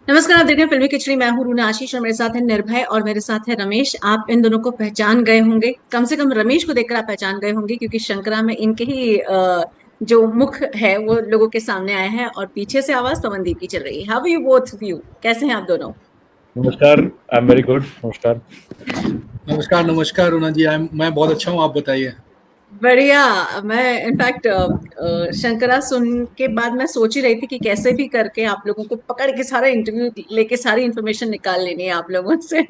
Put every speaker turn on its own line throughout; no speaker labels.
नमस्कार, आप देख रहे हैं फिल्मी खिचड़ी। मैं हूं रूना आशीष और मेरे साथ है निर्भय और मेरे साथ है रमेश। आप इन दोनों को पहचान गए होंगे, कम से कम रमेश को देखकर आप पहचान गए होंगे, क्योंकि शंकरा में इनके ही जो मुख है वो लोगों के सामने आया है और पीछे से आवाज पवनदीप की चल रही है। How are you both of you? कैसे हैं आप दोनों?
नमस्कार। I am very good. नमस्कार।
नमस्कार नमस्कार रूना जी। मैं बहुत अच्छा हूँ, आप बताइए।
बढ़िया। मैं इनफैक्ट शंकरा सुन के बाद मैं सोच ही रही थी कि कैसे भी करके आप लोगों को पकड़ के सारा इंटरव्यू लेके सारी इन्फॉर्मेशन निकाल लेनी है आप लोगों से।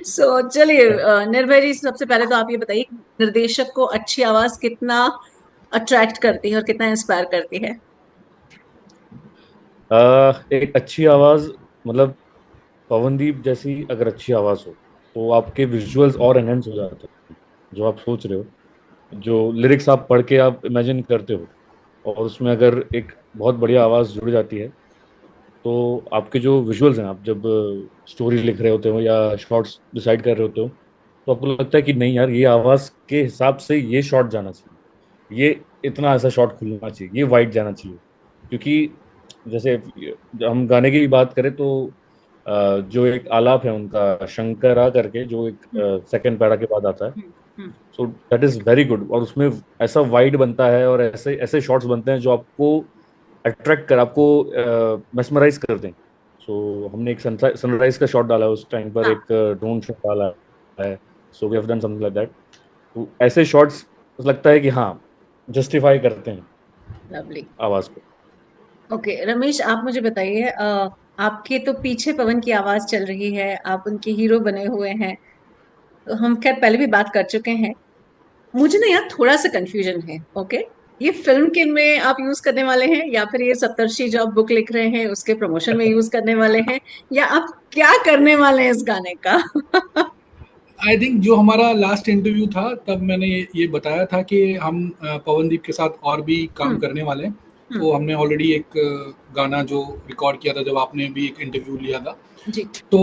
सो चलिए, निर्भय जी, सबसे पहले तो आप ये बताइए कि निर्देशक को अच्छी आवाज कितना अट्रैक्ट करती है और कितना इंस्पायर करती है?
एक अच्छी आवाज, मतलब पवनदीप जैसी अगर अच्छी आवाज हो तो आपके विजुअल्स और एनहेंस हो जाते हैं। जो आप सोच रहे हो, जो लिरिक्स आप पढ़ के आप इमेजिन करते हो, और उसमें अगर एक बहुत बढ़िया आवाज जुड़ जाती है तो आपके जो विजुअल्स हैं, आप जब स्टोरी लिख रहे होते हो या शॉर्ट्स डिसाइड कर रहे होते हो, तो आपको लगता है कि नहीं यार, ये आवाज के हिसाब से ये शॉट जाना चाहिए, ये इतना ऐसा शॉट खुलना चाहिए, ये वाइड जाना चाहिए। क्योंकि जैसे हम गाने की बात करें तो जो एक आलाप है उनका, शंकरा करके, जो एक
हम्म,
सेकंड पैरा के बाद आता है,
hmm, hmm.
So that is very good. और उसमें ऐसा वाइड बनता है और ऐसे ऐसे शॉट्स बनते हैं जो आपको अट्रैक्ट कर, आपको मेस्मराइज कर दें। सो हमने एक सनराइज का शॉट डाला है, उस टाइम पर
हाँ,
एक ड्रोन शॉट डाला है। So we have done something like that. तो ऐसे शॉट्स लगता है कि हाँ, जस्टिफाई करते हैं
लवली।
आवाज को।
ओके रमेश, आप मुझे बताइए, आपके तो पीछे पवन की आवाज चल रही है, आप उनके हीरो बने हुए हैं। तो हम खैर पहले भी बात कर चुके हैं। मुझे ना यार थोड़ा सा कंफ्यूजन है। ओके, ये फिल्म के में आप यूज करने वाले हैं या फिर ये सप्तर्षि जो आप बुक लिख रहे हैं उसके प्रमोशन में यूज करने वाले हैं, या आप क्या करने वाले हैं इस गाने का?
आई थिंक जो हमारा लास्ट इंटरव्यू था तब मैंने ये बताया था कि हम पवनदीप के साथ और भी काम
हम्म,
करने वाले हैं।
हम्म।
तो हमने ऑलरेडी एक गाना जो रिकॉर्ड किया था जब आपने भी एक इंटरव्यू लिया था।
जी।
तो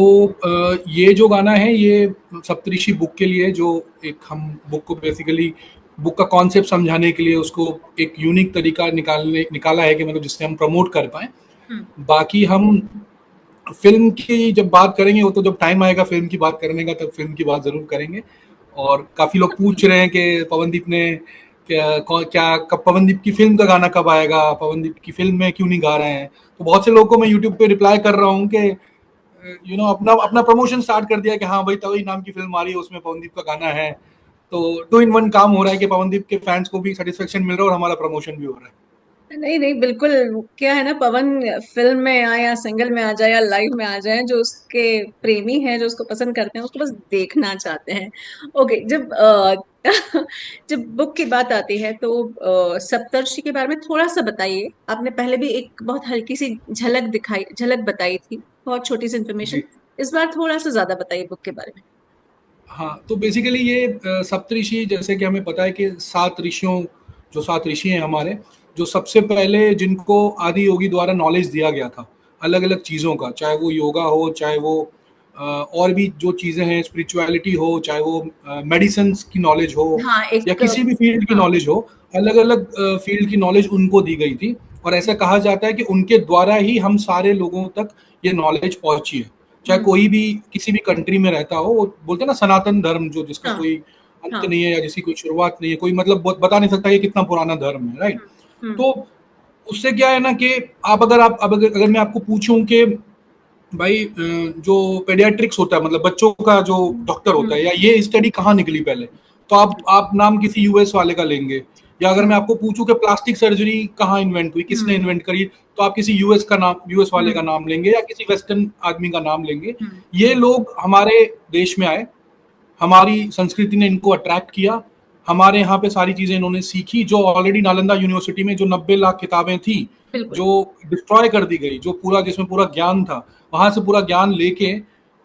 ये जो गाना है ये सप्तऋषि बुक के लिए, जो एक हम बुक को बेसिकली बुक का कॉन्सेप्ट समझाने के लिए उसको एक यूनिक तरीका निकाला है कि मतलब जिससे हम प्रमोट कर पाएँ।
हम्म,
बाकी हम फ़िल्म की जब बात करेंगे, वो तो जब टाइम आएगा फ़िल्म की बात करने का तब फ़िल्म की बात ज़रूर करेंगे। और काफ़ी लोग पूछ रहे हैं कि पवनदीप ने क्या कब पवनदीप की फ़िल्म का गाना कब आएगा? पवनदीप की फ़िल्म में क्यों नहीं गा रहे हैं? तो बहुत से लोगों को मैं यूट्यूब पे रिप्लाई कर रहा हूँ कि अपना अपना प्रमोशन स्टार्ट कर दिया कि हाँ भाई, तवई नाम की फ़िल्म आ रही है, उसमें पवनदीप का गाना है। तो 2 इन 1 काम हो रहा है कि पवनदीप के फैन्स को भी सैटिस्फैक्शन मिल रहा है और हमारा प्रमोशन भी हो रहा है।
नहीं नहीं, बिल्कुल। क्या है ना, पवन फिल्म में आए या सिंगल में आ जाए या लाइव में आ जाए, जो उसके प्रेमी हैं, जो उसको पसंद करते हैं, उसको बस देखना चाहते हैं। ओके, जब जब बुक की बात आती है तो सप्तर्षि के बारे में थोड़ा सा बताइए। आपने पहले भी एक बहुत हल्की सी झलक बताई थी, बहुत छोटी सी इन्फॉर्मेशन।
जी।
इस बार थोड़ा सा ज्यादा बताइए बुक के बारे में।
हाँ, तो बेसिकली ये सप्तऋषि, जैसे कि हमें पता है कि 7 ऋषियों, जो 7 ऋषि हैं हमारे, जो सबसे पहले जिनको आदि योगी द्वारा नॉलेज दिया गया था, अलग-अलग चीज़ों का, चाहे वो योगा हो, चाहे वो और भी जो चीज़ें हैं, स्पिरिचुअलिटी हो, चाहे वो मेडिसिन्स की नॉलेज हो
हाँ,
या
एक
किसी भी फील्ड की
हाँ,
नॉलेज हो, अलग-अलग फील्ड की नॉलेज उनको दी गई थी। और ऐसा कहा जाता है कि उनके द्वारा ही हम सारे लोगों तक ये नॉलेज पहुँची है। चाहे
हम्म,
कोई भी किसी भी कंट्री में रहता हो, वो बोलते हैं ना सनातन धर्म, जो जिसका
हाँ,
कोई अंत
हाँ।
नहीं है या जिसकी कोई शुरुआत नहीं है, कोई मतलब बता नहीं सकता ये कितना पुराना धर्म है, राइट?
हम्म, हम्म,
तो उससे क्या है ना कि आप अब अगर मैं आपको पूछूं कि भाई जो पेडियाट्रिक्स होता है, मतलब बच्चों का जो डॉक्टर होता
हम्म,
है, या ये स्टडी कहाँ निकली पहले, तो आप नाम किसी यूएस वाले का लेंगे। या अगर
हम्म,
मैं आपको पूछूं कि प्लास्टिक सर्जरी कहाँ इन्वेंट हुई, किसने
हम्म,
इन्वेंट करी, तो आप किसी यूएस वाले का
हम्म,
नाम लेंगे या किसी वेस्टर्न आदमी का नाम लेंगे।
हम्म,
ये लोग हमारे देश में आए, हमारी संस्कृति ने इनको अट्रैक्ट किया, हमारे यहाँ पे सारी चीज़ें इन्होंने सीखी, जो ऑलरेडी नालंदा यूनिवर्सिटी में जो 90 लाख किताबें थी,
बिल्कुल।
जो डिस्ट्रॉय कर दी गई, जो पूरा जिसमें पूरा ज्ञान था, वहाँ से पूरा ज्ञान लेके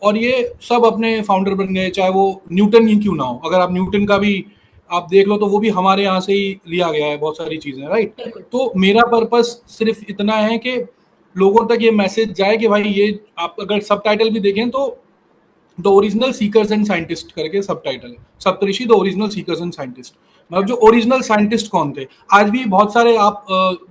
और ये सब अपने फाउंडर बन गए। चाहे वो न्यूटन ही क्यों ना हो, अगर आप न्यूटन का भी आप देख लो तो वो भी हमारे यहाँ से ही लिया गया है, बहुत सारी चीज़ें, राइट?
बिल्कुल।
तो मेरा पर्पस सिर्फ इतना है कि लोगों तक ये मैसेज जाए कि भाई, ये आप अगर सब टाइटल भी देखें तो the original seekers and scientist करके सब टाइटल है, Saptarishi the original seekers and scientist. मतलब जो ओरिजिनल साइंटिस्ट कौन थे। आज भी बहुत सारे आप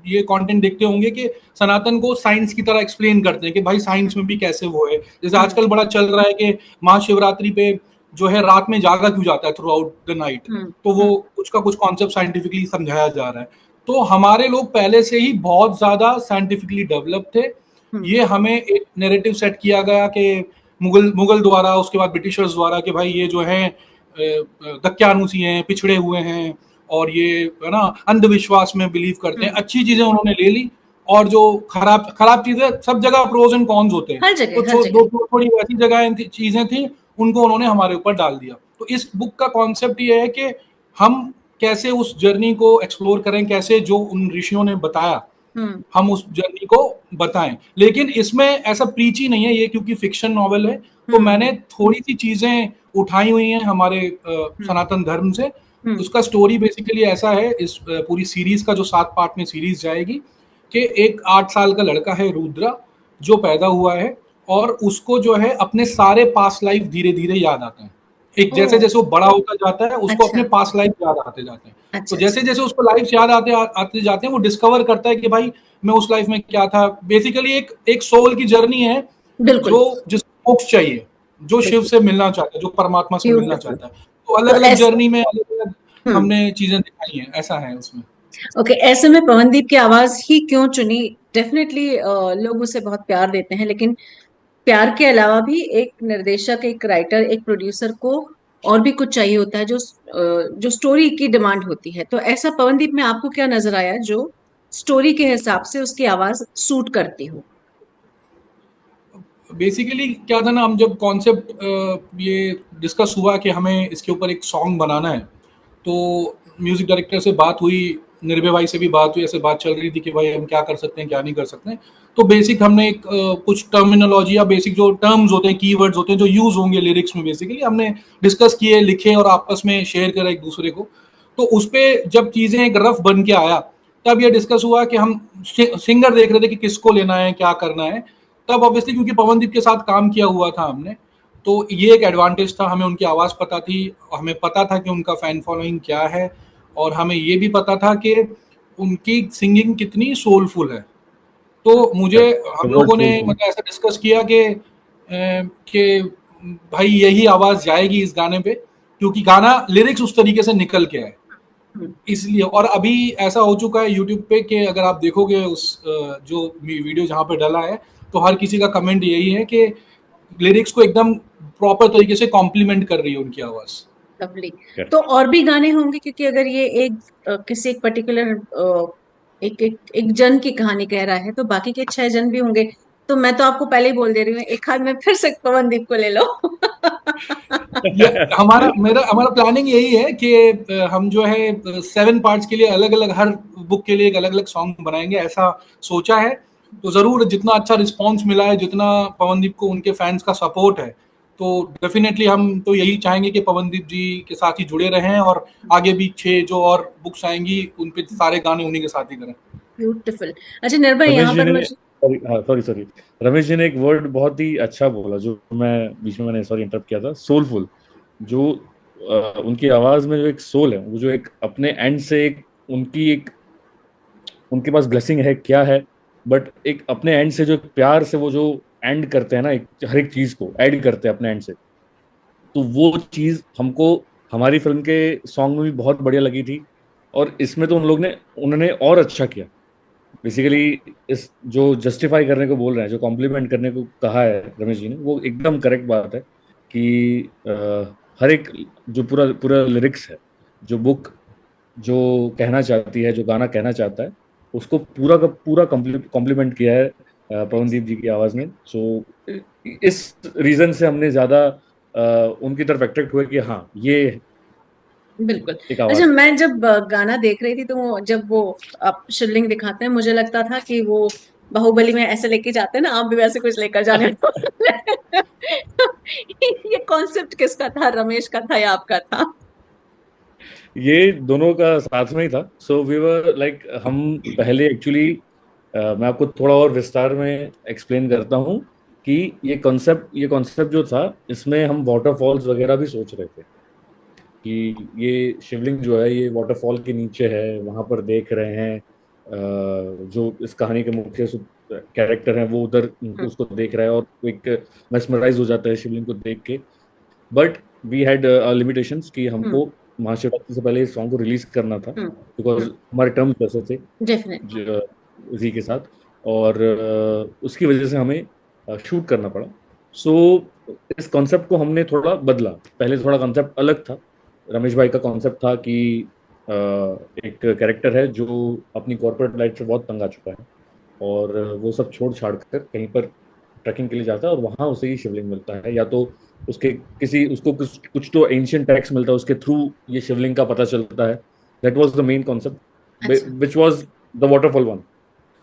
ये कंटेंट देखते होंगे कि सनातन को साइंस की तरह एक्सप्लेन करते हैं कि भाई साइंस में भी कैसे वो है। जैसे
हम्म
आजकल बड़ा चल रहा है कि महाशिवरात्रि पे जो है रात में जागा क्यों जाता है थ्रू आउट द नाइट,
हम्म
तो वो
हम्म
कुछ का कुछ कॉन्सेप्ट साइंटिफिकली समझाया जा रहा है। तो हमारे लोग पहले से ही बहुत ज्यादा साइंटिफिकली डेवलप थे।
हम्म
ये हमें एक नैरेटिव सेट किया गया कि मुगल मुगल द्वारा, उसके बाद ब्रिटिशर्स द्वारा, कि भाई ये जो है दक्यानुसी हैं, पिछड़े हुए हैं, और ये है ना अंधविश्वास में बिलीव करते हैं।
हम्म।
अच्छी चीजें उन्होंने ले ली, और जो खराब खराब चीजें, सब जगह प्रोज एंड कॉन्स होते हैं,
हर
तो
जगह हर जगह।
थोड़ी वैसी जगह चीजें थी, उनको उन्होंने हमारे ऊपर डाल दिया। तो इस बुक का कॉन्सेप्ट ये है कि हम कैसे उस जर्नी को एक्सप्लोर करें, कैसे जो उन ऋषियों ने बताया
हम्म
हम उस जर्नी को बताएं। लेकिन इसमें ऐसा प्रीची नहीं है ये, क्योंकि फिक्शन नॉवेल है, तो
हम्म
मैंने थोड़ी सी चीजें उठाई हुई हैं हमारे
हम्म
सनातन धर्म से।
हम्म
उसका स्टोरी बेसिकली ऐसा है, इस पूरी सीरीज का जो 7 पार्ट में सीरीज जाएगी, कि एक 8 साल का लड़का है रुद्रा, जो पैदा हुआ है, और उसको जो है अपने सारे पास्ट लाइफ धीरे धीरे याद आते हैं। एक
ओ
जैसे जैसे वो बड़ा होता जाता है, उसको अपने
अच्छा
पास्ट लाइफ याद आते जाते हैं। तो
अच्छा
जैसे
अच्छा।
जैसे उसको लाइफ याद आते जाते हैं, वो डिस्कवर करता है कि भाई मैं उस लाइफ में क्या था। बेसिकली एक एक सोल की जर्नी है,
बिल्कुल
जो जिसको मोक्ष चाहिए, जो शिव
बिल्कुल।
से मिलना चाहता है, जो परमात्मा से मिलना
ब्यूटीफुल।
चाहता है। तो
तो
अलग अलग
ऐसे
जर्नी में अलग अलग
हम्म
हमने चीजें दिखाई हैं, ऐसा है उसमें।
ओके, ऐसे में पवनदीप की आवाज ही क्यों चुनी? डेफिनेटली लोग उसे बहुत प्यार देते हैं, लेकिन प्यार के अलावा भी एक निर्देशक, एक राइटर, एक प्रोड्यूसर को और भी कुछ चाहिए होता है, जो स्टोरी की डिमांड होती है। तो ऐसा पवनदीप में आपको क्या नजर आया जो स्टोरी के हिसाब से उसकी आवाज सूट करती हो?
बेसिकली क्या था ना, हम जब कॉन्सेप्ट ये डिस्कस हुआ कि हमें इसके ऊपर एक सॉन्ग बनाना है, तो म्यूजिक डायरेक्टर से बात हुई, निर्भय भाई से भी बात हुई, ऐसे बात चल रही थी कि भाई हम क्या कर सकते हैं क्या नहीं कर सकते हैं। तो बेसिक हमने एक कुछ टर्मिनोलॉजी या बेसिक जो टर्म्स होते हैं, कीवर्ड्स होते हैं जो यूज होंगे लिरिक्स में, बेसिकली हमने डिस्कस किए, लिखे और आपस में शेयर करा एक दूसरे को। तो उस पर जब चीज़ें एक रफ बन के आया, तब ये डिस्कस हुआ कि हम सिंगर देख रहे थे कि किसको लेना है, क्या करना है। तब ऑब्वियसली क्योंकि पवनदीप के साथ काम किया हुआ था हमने, तो ये एक एडवांटेज था, हमें उनकी आवाज़ पता थी, हमें पता था कि उनका फ़ैन फॉलोइंग क्या है, और हमें ये भी पता था कि उनकी सिंगिंग कितनी सोलफुल है। तो मुझे,
द
हम
वर्ड
लोगों ने
सोलफुल।
मतलब ऐसा डिस्कस किया कि भाई यही आवाज़ जाएगी इस गाने पे, क्योंकि गाना लिरिक्स उस तरीके से निकल के आए।
हम्म,
इसलिए, और अभी ऐसा हो चुका है यूट्यूब पे कि अगर आप देखोगे उस जो वीडियो जहाँ पे डला है, तो हर किसी का कमेंट यही है कि लिरिक्स को एकदम प्रॉपर तरीके से कॉम्प्लीमेंट कर रही है उनकी आवाज।
lovely। तो और भी गाने होंगे, क्योंकि अगर ये एक किसी एक पर्टिकुलर एक जन की कहानी कह रहा है, तो बाकी के 6 जन भी होंगे। तो मैं तो आपको पहले ही बोल दे रही हूँ, एक हाथ में फिर से पवनदीप को ले लो।
ये हमारा प्लानिंग यही है कि हम जो है 7 पार्ट्स के लिए अलग अलग, हर बुक के लिए एक अलग अलग सॉन्ग बनाएंगे, ऐसा सोचा है। तो जरूर जितना अच्छा रिस्पॉन्स मिला है, जितना पवनदीप को उनके फैंस का सपोर्ट है, तो डेफिनेटली हम तो यही चाहेंगे कि पवनदीप जी के साथ ही जुड़े रहें, और आगे भी 6 जो और बुक्स आएंगी उन पे सारे गाने उन्हीं के साथ ही करें।
ब्यूटीफुल। अच्छा निर्भय,
रमेश
यहाँ
जी
पर
ने,
मुझे
सॉरी, हाँ सॉरी सॉरी, रमेश जी ने एक वर्ड बहुत ही अच्छा बोला, जो मैं बीच में, मैंने सॉरी इंटरप्ट किया था, सोलफुल। जो उनकी आवाज में जो एक सोल है, वो जो एक अपने एंड से एक उनकी एक, उनके पास ब्लेसिंग है क्या है, बट एक अपने एंड से जो प्यार से वो जो एंड करते हैं ना, एक हर एक चीज को ऐड करते हैं अपने एंड से। तो वो चीज हमको हमारी फिल्म के सॉन्ग में भी बहुत बढ़िया लगी थी, और इसमें तो उन्होंने और अच्छा किया। बेसिकली इस जो जस्टिफाई करने को बोल रहे हैं, जो कॉम्प्लीमेंट करने को कहा है रमेश जी ने, वो एकदम करेक्ट बात है कि हर एक जो पूरा पूरा लिरिक्स है, जो बुक जो कहना चाहती है, जो गाना कहना चाहता है, उसको पूरा का पूरा कॉम्प्लीमेंट किया है पवनदीप जी की आवाज में। सो इस रीजन से हमने ज्यादा उनकी तरफ अट्रैक्ट हुए कि हाँ, ये
बिल्कुल।
एक
अच्छा,
आवाज है।
मैं जब गाना देख रही थी, तो जब वो आप शिवलिंग दिखाते हैं, मुझे लगता था कि वो बाहुबली में ऐसे लेके जाते हैं ना, आप भी वैसे कुछ लेकर जाने वाले। ये कॉन्सेप्ट किसका था, रमेश का था या आपका था?
ये दोनों का साथ में ही था। सो वी वर लाइक, हम पहले एक्चुअली, मैं आपको थोड़ा और विस्तार में एक्सप्लेन करता हूँ कि ये कॉन्सेप्ट जो था, इसमें हम वाटरफॉल्स वगैरह भी सोच रहे थे। कि ये शिवलिंग जो है ये वाटरफॉल के नीचे है, वहां पर देख रहे हैं जो इस कहानी के मुख्य कैरेक्टर हैं वो उधर उनको
हम्म।
उसको देख रहा है और एक मेस्मराइज हो जाता है शिवलिंग को देख के। बट वी हैड लिमिटेशंस कि
हम्म।
हमको महाशिवरात्रि से पहले इस सॉन्ग को रिलीज करना था,
हम्म।
बिकॉज हमारे टर्म्स वैसे थे
डेफिनेटली।
जी के साथ। और उसकी वजह से हमें शूट करना पड़ा। सो इस कॉन्सेप्ट को हमने थोड़ा बदला। पहले थोड़ा कॉन्सेप्ट अलग था। रमेश भाई का कॉन्सेप्ट था कि एक कैरेक्टर है जो अपनी कॉर्पोरेट लाइफ से बहुत तंग आ चुका है और वो सब छोड़ छाड़ कर कहीं पर ट्रैकिंग के लिए जाता है और वहां उसे ही शिवलिंग मिलता है, या तो उसके किसी उसको कुछ तो एंशियंट टेक्स्ट मिलता है उसके थ्रू ये शिवलिंग का पता चलता है। That was the main concept,
अच्छा।
Which was the waterfall one,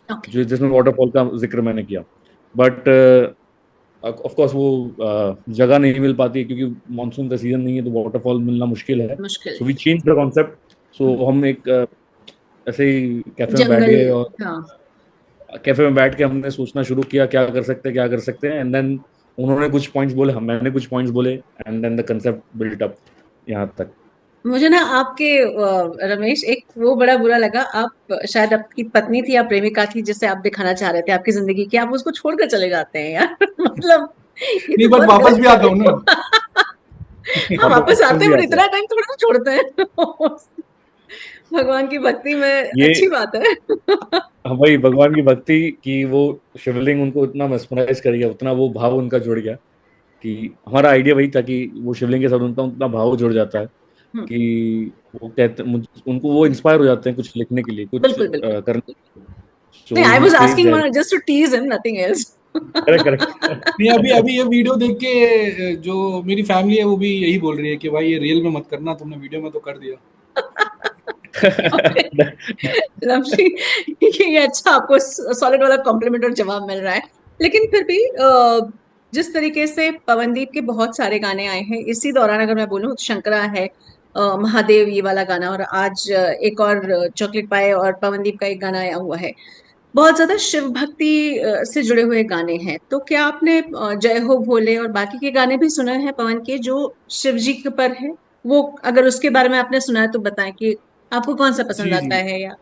okay.
जो जिसमें वाटरफॉल का जिक्र मैंने किया। बट ऑफ कोर्स वो जगह नहीं मिल पाती है क्योंकि मानसून का सीजन नहीं है तो वाटरफॉल मिलना मुश्किल है।
मुश्किल
सो वी
है।
Change the concept. सो हम एक ऐसे ही कैफे में बैठ
जंगल।
गए और
हाँ।
कैफे में बैठ के हमने सोचना शुरू किया क्या कर सकते हैं क्या कर सकते हैं, एंड देन उन्होंने कुछ पॉइंट्स बोले, हम मैंने कुछ पॉइंट्स बोले, and then the concept built up यहाँ तक।
मुझे ना आपके रमेश एक वो बड़ा बुरा लगा, आप शायद आपकी पत्नी थी या प्रेमिका थी जिसे आप दिखाना चाह रहे थे आपकी जिंदगी की, आप उसको छोड़कर चले जाते हैं यार। मतलब ये
नहीं,
तो
बट
बहुत
वापस
गलत
भी
कर
आता
रहे
हूँ ना।
हो। हम
हम
वापस
वापस
आते
भी
हैं पर
आते हैं।
इतना टाइम थोड़ा ना छोड़ते हैं। भगवान की भक्ति में
ये
अच्छी बात है।
वही भगवान की भक्ति कि वो शिवलिंग उनको इतना मेस्मराइज कर गया, उतना वो भाव उनका जुड़ गया कि हमारा आइडिया वही था कि वो शिवलिंग के साथ उनका उतना भाव जुड़ जाता है
हम्म।
कि वो कहते उनको वो इंस्पायर हो जाते हैं कुछ लिखने के लिए, कुछ
बिल्कुल बिल्कुल।
करने के लिए।
नहीं,
so
I
he
was
says
asking
that.
Just to tease him, nothing else.
Correct correct.
नहीं, अभी अभी ये वीडियो देख के जो मेरी फैमिली है वो भी यही बोल रही है कि भाई ये रियल में मत करना, तुमने वीडियो में तो कर दिया।
लवली, ये अच्छा आपको सॉलिड वाला कॉम्प्लीमेंट और जवाब मिल रहा है। लेकिन फिर भी जिस तरीके से पवनदीप के बहुत सारे गाने आए हैं इसी दौरान, अगर मैं बोलूं तो शंकरा है, महादेव ये वाला गाना, और आज एक और चॉकलेट पाए और पवनदीप का एक गाना आया हुआ है, बहुत ज्यादा शिव भक्ति से जुड़े हुए गाने हैं। तो क्या आपने जय हो भोले और बाकी के गाने भी सुने हैं पवन के जो शिव जी के पर है? वो अगर उसके बारे में आपने सुना है तो बताएं कि आपको कौन सा पसंद
जी
आता
जी,
है या।